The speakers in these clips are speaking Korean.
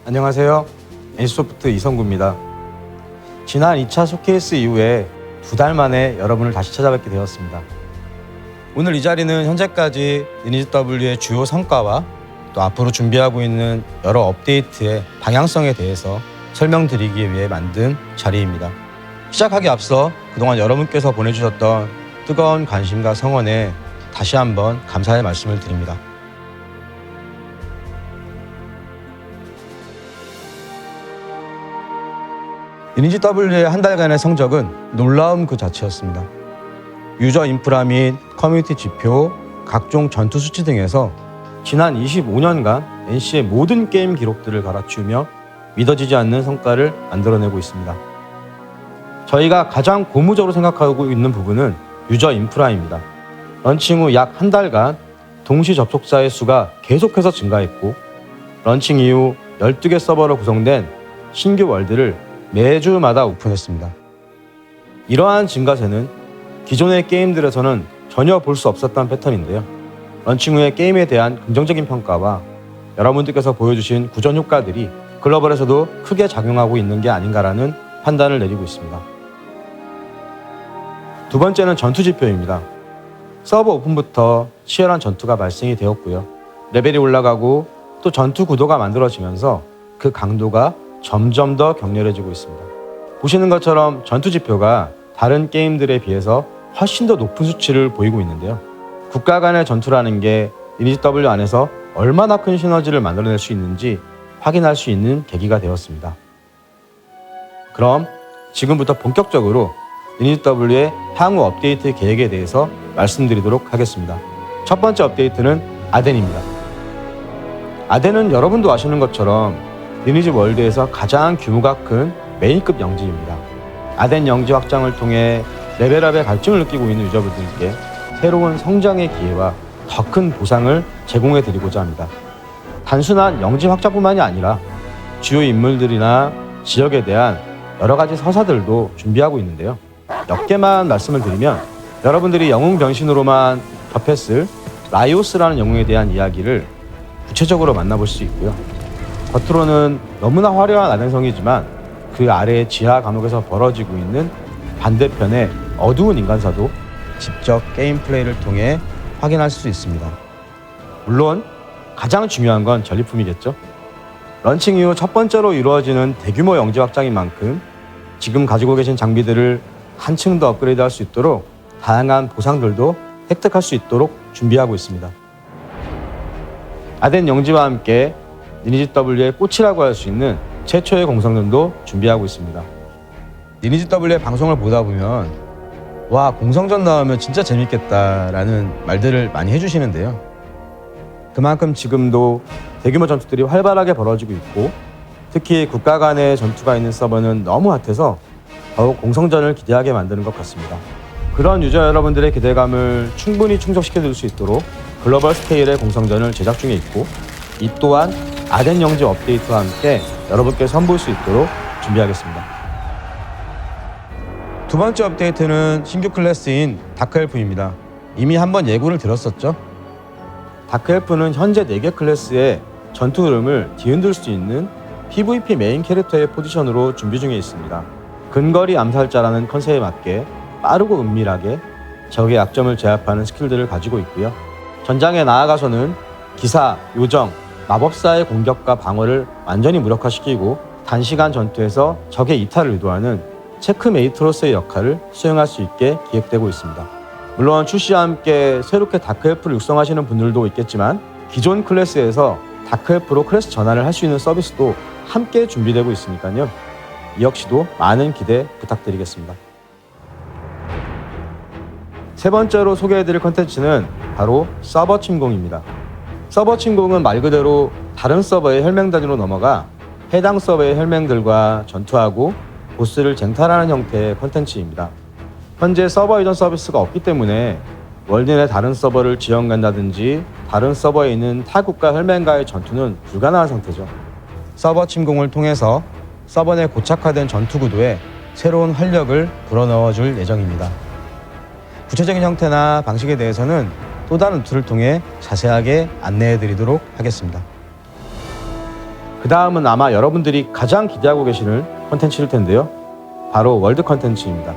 안녕하세요. NC소프트 이성구입니다. 지난 2차 쇼케이스 이후에 2달 만에 여러분을 다시 찾아뵙게 되었습니다. 오늘 이 자리는 현재까지 리니지 W의 주요 성과와 또 앞으로 준비하고 있는 여러 업데이트의 방향성에 대해서 설명드리기 위해 만든 자리입니다. 시작하기 앞서 그동안 여러분께서 보내주셨던 뜨거운 관심과 성원에 다시 한번 감사의 말씀을 드립니다. 리니지 W의 한 달간의 성적은 놀라움 그 자체였습니다. 유저 인프라 및 커뮤니티 지표, 각종 전투 수치 등에서 지난 25년간 NC의 모든 게임 기록들을 갈아치우며 믿어지지 않는 성과를 만들어내고 있습니다. 저희가 가장 고무적으로 생각하고 있는 부분은 유저 인프라입니다. 런칭 후 약 한 달간 동시 접속자의 수가 계속해서 증가했고, 런칭 이후 12개 서버로 구성된 신규 월드를 매주마다 오픈했습니다. 이러한 증가세는 기존의 게임들에서는 전혀 볼 수 없었던 패턴인데요. 런칭 후에 게임에 대한 긍정적인 평가와 여러분들께서 보여주신 구전 효과들이 글로벌에서도 크게 작용하고 있는 게 아닌가라는 판단을 내리고 있습니다. 두 번째는 전투 지표입니다. 서버 오픈부터 치열한 전투가 발생이 되었고요. 레벨이 올라가고 또 전투 구도가 만들어지면서 그 강도가 점점 더 격렬해지고 있습니다. 보시는 것처럼 전투 지표가 다른 게임들에 비해서 훨씬 더 높은 수치를 보이고 있는데요. 국가 간의 전투라는 게 리니지 W 안에서 얼마나 큰 시너지를 만들어낼 수 있는지 확인할 수 있는 계기가 되었습니다. 그럼 지금부터 본격적으로 리니지 W의 향후 업데이트 계획에 대해서 말씀드리도록 하겠습니다. 첫 번째 업데이트는 아덴입니다. 아덴은 여러분도 아시는 것처럼 리니지 월드에서 가장 규모가 큰 메인급 영지입니다. 아덴 영지 확장을 통해 레벨업의 갈증을 느끼고 있는 유저분들께 새로운 성장의 기회와 더 큰 보상을 제공해 드리고자 합니다. 단순한 영지 확장뿐만이 아니라 주요 인물들이나 지역에 대한 여러 가지 서사들도 준비하고 있는데요. 몇 개만 말씀을 드리면, 여러분들이 영웅 변신으로만 접했을 라이오스라는 영웅에 대한 이야기를 구체적으로 만나볼 수 있고요. 겉으로는 너무나 화려한 아덴성이지만 그 아래의 지하 감옥에서 벌어지고 있는 반대편의 어두운 인간사도 직접 게임 플레이를 통해 확인할 수 있습니다. 물론 가장 중요한 건 전리품이겠죠. 런칭 이후 첫 번째로 이루어지는 대규모 영지 확장인 만큼 지금 가지고 계신 장비들을 한층 더 업그레이드할 수 있도록 다양한 보상들도 획득할 수 있도록 준비하고 있습니다. 아덴 영지와 함께 리니지 W의 꽃이라고 할 수 있는 최초의 공성전도 준비하고 있습니다. 리니지 W의 방송을 보다 보면 와, 공성전 나오면 진짜 재밌겠다라는 말들을 많이 해주시는데요. 그만큼 지금도 대규모 전투들이 활발하게 벌어지고 있고, 특히 국가 간의 전투가 있는 서버는 너무 핫해서 더욱 공성전을 기대하게 만드는 것 같습니다. 그런 유저 여러분들의 기대감을 충분히 충족시켜줄 수 있도록 글로벌 스케일의 공성전을 제작 중에 있고, 이 또한 아덴 영지 업데이트와 함께 여러분께 선보일 수 있도록 준비하겠습니다. 두 번째 업데이트는 신규 클래스인 다크엘프입니다. 이미 한번 예고를 드렸었죠. 다크엘프는 현재 4개 클래스의 전투 흐름을 뒤흔들 수 있는 PVP 메인 캐릭터의 포지션으로 준비 중에 있습니다. 근거리 암살자라는 컨셉에 맞게 빠르고 은밀하게 적의 약점을 제압하는 스킬들을 가지고 있고요. 전장에 나아가서는 기사, 요정, 마법사의 공격과 방어를 완전히 무력화시키고 단시간 전투에서 적의 이탈을 유도하는 체크메이트로서의 역할을 수행할 수 있게 기획되고 있습니다. 물론 출시와 함께 새롭게 다크엘프를 육성하시는 분들도 있겠지만, 기존 클래스에서 다크엘프로 클래스 전환을 할 수 있는 서비스도 함께 준비되고 있으니까요. 이 역시도 많은 기대 부탁드리겠습니다. 세 번째로 소개해드릴 컨텐츠는 바로 서버 침공입니다. 서버 침공은 말 그대로 다른 서버의 혈맹단위로 넘어가 해당 서버의 혈맹들과 전투하고 보스를 쟁탈하는 형태의 컨텐츠입니다. 현재 서버 이전 서비스가 없기 때문에 월드 내 다른 서버를 지원 간다든지 다른 서버에 있는 타국가 혈맹과의 전투는 불가능한 상태죠. 서버 침공을 통해서 서버 내 고착화된 전투 구도에 새로운 활력을 불어넣어줄 예정입니다. 구체적인 형태나 방식에 대해서는 또 다른 툴을 통해 자세하게 안내해 드리도록 하겠습니다. 그 다음은 아마 여러분들이 가장 기대하고 계시는 컨텐츠일 텐데요. 바로 월드 컨텐츠입니다.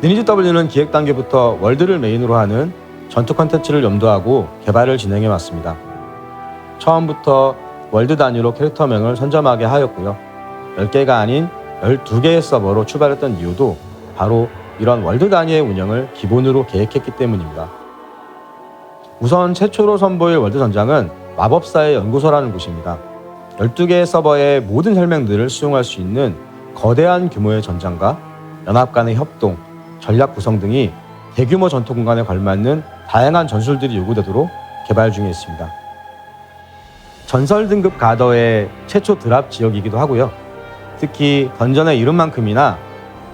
리니지 W는 기획 단계부터 월드를 메인으로 하는 전투 컨텐츠를 염두하고 개발을 진행해 왔습니다. 처음부터 월드 단위로 캐릭터명을 선점하게 하였고요. 10개가 아닌 12개의 서버로 출발했던 이유도 바로 이런 월드 단위의 운영을 기본으로 계획했기 때문입니다. 우선 최초로 선보일 월드 전장은 마법사의 연구소라는 곳입니다. 12개의 서버의 모든 혈맹들을 수용할 수 있는 거대한 규모의 전장과 연합 간의 협동, 전략 구성 등이 대규모 전투 공간에 걸맞는 다양한 전술들이 요구되도록 개발 중에 있습니다. 전설 등급 가더의 최초 드랍 지역이기도 하고요. 특히 던전의 이름만큼이나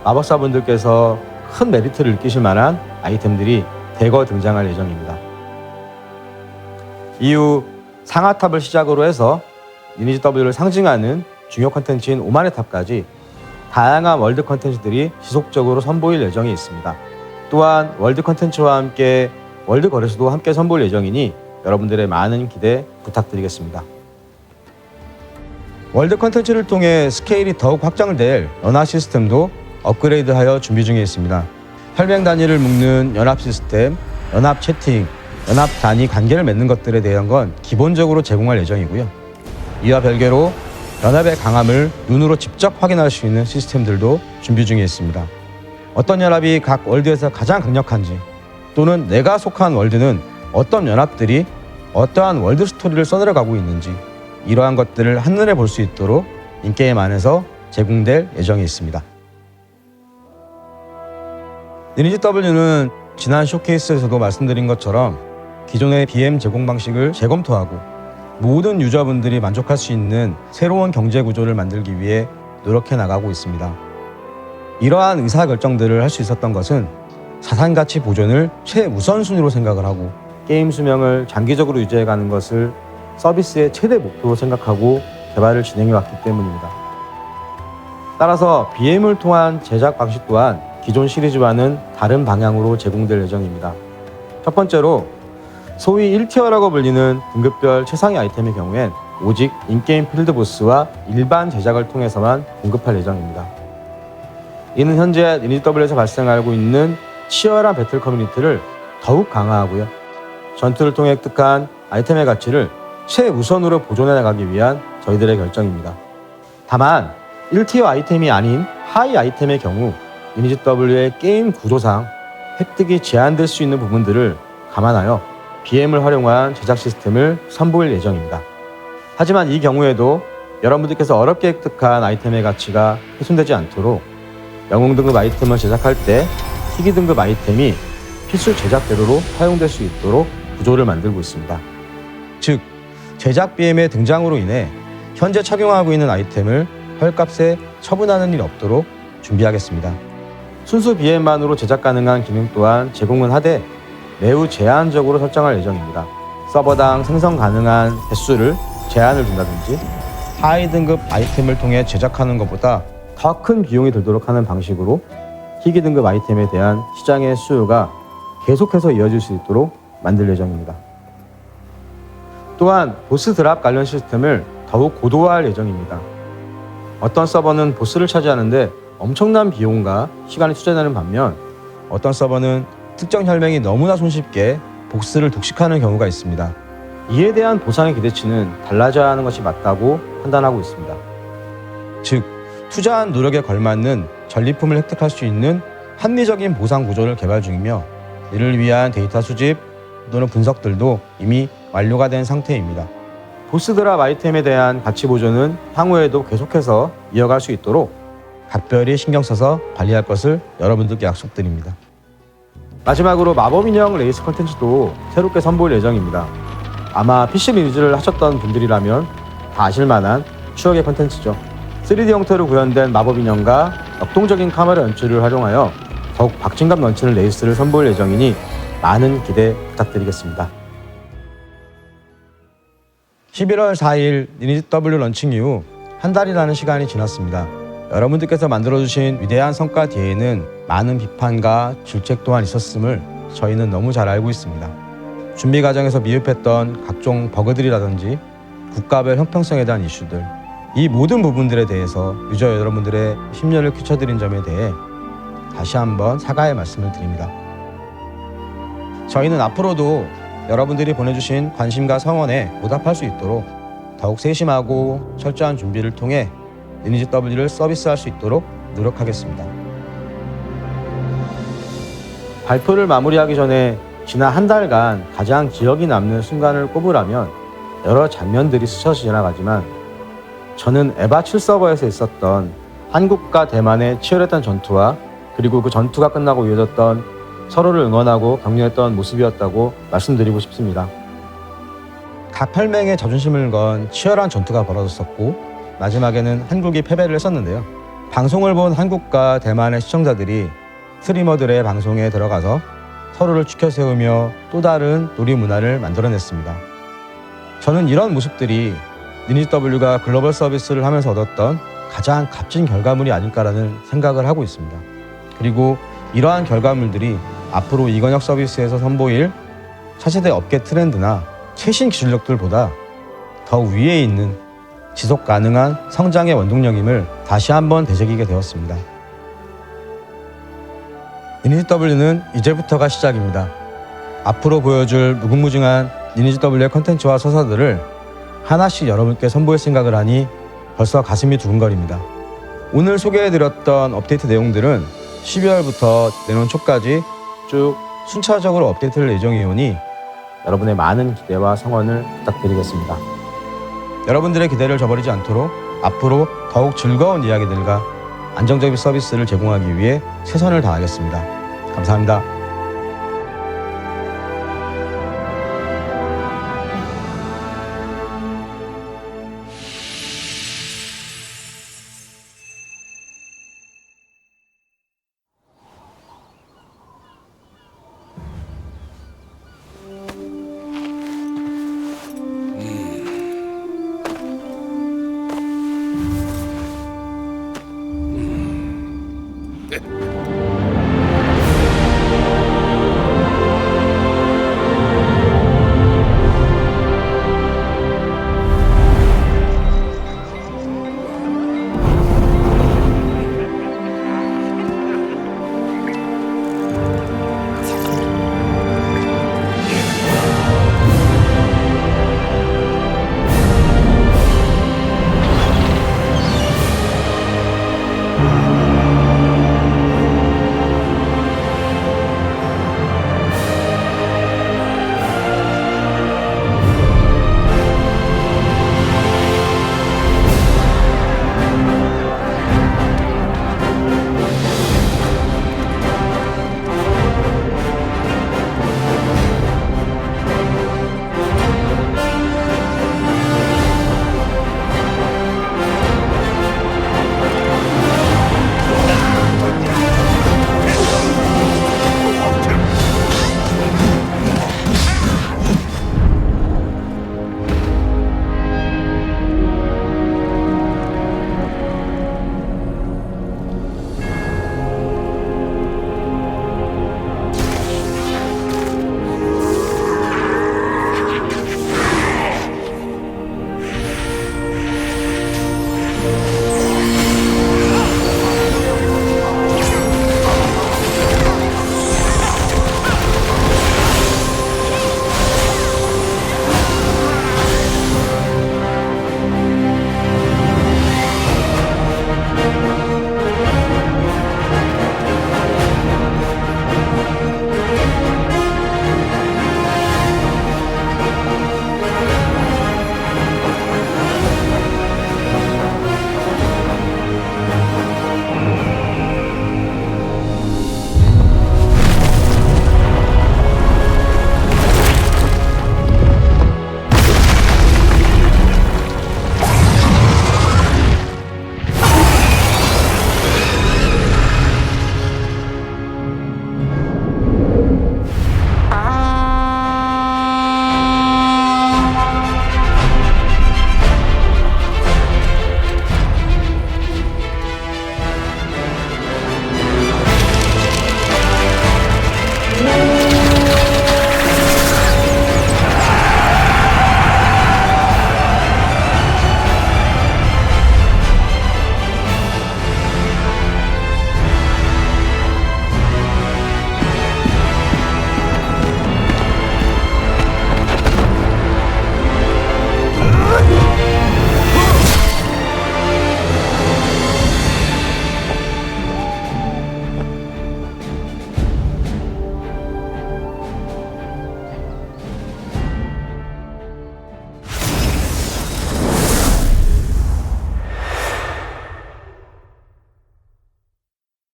마법사분들께서 큰 메리트를 느끼실 만한 아이템들이 대거 등장할 예정입니다. 이후 상하탑을 시작으로 해서 리니지 W를 상징하는 중요 컨텐츠인 오만의 탑까지 다양한 월드 컨텐츠들이 지속적으로 선보일 예정이 있습니다. 또한 월드 컨텐츠와 함께 월드 거래소도 함께 선보일 예정이니 여러분들의 많은 기대 부탁드리겠습니다. 월드 컨텐츠를 통해 스케일이 더욱 확장될 연합 시스템도 업그레이드하여 준비 중에 있습니다. 혈맹 단위를 묶는 연합 시스템, 연합 채팅, 연합 단위 관계를 맺는 것들에 대한 건 기본적으로 제공할 예정이고요. 이와 별개로 연합의 강함을 눈으로 직접 확인할 수 있는 시스템들도 준비 중에 있습니다. 어떤 연합이 각 월드에서 가장 강력한지, 또는 내가 속한 월드는 어떤 연합들이 어떠한 월드 스토리를 써내려가고 있는지, 이러한 것들을 한눈에 볼 수 있도록 인게임 안에서 제공될 예정이 있습니다. 리니지 W는 지난 쇼케이스에서도 말씀드린 것처럼 기존의 BM 제공 방식을 재검토하고 모든 유저분들이 만족할 수 있는 새로운 경제 구조를 만들기 위해 노력해 나가고 있습니다. 이러한 의사결정들을 할 수 있었던 것은 자산가치 보존을 최우선순위로 생각을 하고 게임 수명을 장기적으로 유지해가는 것을 서비스의 최대 목표로 생각하고 개발을 진행해 왔기 때문입니다. 따라서 BM을 통한 제작 방식 또한 기존 시리즈와는 다른 방향으로 제공될 예정입니다. 첫 번째로 소위 1티어라고 불리는 등급별 최상위 아이템의 경우엔 오직 인게임 필드보스와 일반 제작을 통해서만 공급할 예정입니다. 이는 현재 리니지 W에서 발생하고 있는 치열한 배틀 커뮤니티를 더욱 강화하고요. 전투를 통해 획득한 아이템의 가치를 최우선으로 보존해 나가기 위한 저희들의 결정입니다. 다만 1티어 아이템이 아닌 하위 아이템의 경우 리니지 W의 게임 구조상 획득이 제한될 수 있는 부분들을 감안하여 BM을 활용한 제작 시스템을 선보일 예정입니다. 하지만 이 경우에도 여러분들께서 어렵게 획득한 아이템의 가치가 훼손되지 않도록 영웅 등급 아이템을 제작할 때 희귀 등급 아이템이 필수 제작 재료로 사용될 수 있도록 구조를 만들고 있습니다. 즉, 제작 BM의 등장으로 인해 현재 착용하고 있는 아이템을 헐값에 처분하는 일 없도록 준비하겠습니다. 순수 BM만으로 제작 가능한 기능 또한 제공은 하되 매우 제한적으로 설정할 예정입니다. 서버당 생성 가능한 개수를 제한을 둔다든지 하위 등급 아이템을 통해 제작하는 것보다 더 큰 비용이 들도록 하는 방식으로 희귀 등급 아이템에 대한 시장의 수요가 계속해서 이어질 수 있도록 만들 예정입니다. 또한 보스 드랍 관련 시스템을 더욱 고도화할 예정입니다. 어떤 서버는 보스를 차지하는데 엄청난 비용과 시간이 투자되는 반면 어떤 서버는 특정 혈맹이 너무나 손쉽게 보스를 독식하는 경우가 있습니다. 이에 대한 보상의 기대치는 달라져야 하는 것이 맞다고 판단하고 있습니다. 즉, 투자한 노력에 걸맞는 전리품을 획득할 수 있는 합리적인 보상 구조를 개발 중이며 이를 위한 데이터 수집 또는 분석들도 이미 완료가 된 상태입니다. 보스 드랍 아이템에 대한 가치 보존은 향후에도 계속해서 이어갈 수 있도록 각별히 신경 써서 관리할 것을 여러분들께 약속드립니다. 마지막으로 마법인형 레이스 컨텐츠도 새롭게 선보일 예정입니다. 아마 PC 리니지를 하셨던 분들이라면 다 아실만한 추억의 컨텐츠죠. 3D 형태로 구현된 마법인형과 역동적인 카메라 연출을 활용하여 더욱 박진감 넘치는 레이스를 선보일 예정이니 많은 기대 부탁드리겠습니다. 11월 4일 리니지 W 런칭 이후 한 달이라는 시간이 지났습니다. 여러분들께서 만들어주신 위대한 성과 뒤에는 많은 비판과 질책 또한 있었음을 저희는 너무 잘 알고 있습니다. 준비 과정에서 미흡했던 각종 버그들이라든지 국가별 형평성에 대한 이슈들, 이 모든 부분들에 대해서 유저 여러분들의 심려를 끼쳐드린 점에 대해 다시 한번 사과의 말씀을 드립니다. 저희는 앞으로도 여러분들이 보내주신 관심과 성원에 보답할 수 있도록 더욱 세심하고 철저한 준비를 통해 리니지 W를 서비스할 수 있도록 노력하겠습니다. 발표를 마무리하기 전에 지난 한 달간 가장 기억이 남는 순간을 꼽으라면 여러 장면들이 스쳐 지나가지만 저는 에바 7 서버에서 있었던 한국과 대만의 치열했던 전투와 그리고 그 전투가 끝나고 이어졌던 서로를 응원하고 격려했던 모습이었다고 말씀드리고 싶습니다. 각 8명의 자존심을 건 치열한 전투가 벌어졌었고 마지막에는 한국이 패배를 했었는데요. 방송을 본 한국과 대만의 시청자들이 스트리머들의 방송에 들어가서 서로를 지켜세우며 또 다른 놀이 문화를 만들어냈습니다. 저는 이런 모습들이 리니지 W가 글로벌 서비스를 하면서 얻었던 가장 값진 결과물이 아닐까라는 생각을 하고 있습니다. 그리고 이러한 결과물들이 앞으로 이건혁 서비스에서 선보일 차세대 업계 트렌드나 최신 기술력들보다 더 위에 있는 지속 가능한 성장의 원동력임을 다시 한번 되새기게 되었습니다. 리니지 W는 이제부터가 시작입니다. 앞으로 보여줄 무궁무진한 리니지 W의 컨텐츠와 서사들을 하나씩 여러분께 선보일 생각을 하니 벌써 가슴이 두근거립니다. 오늘 소개해드렸던 업데이트 내용들은 12월부터 내년 초까지 쭉 순차적으로 업데이트할 예정이오니 여러분의 많은 기대와 성원을 부탁드리겠습니다. 여러분들의 기대를 저버리지 않도록 앞으로 더욱 즐거운 이야기들과 안정적인 서비스를 제공하기 위해 최선을 다하겠습니다. 감사합니다.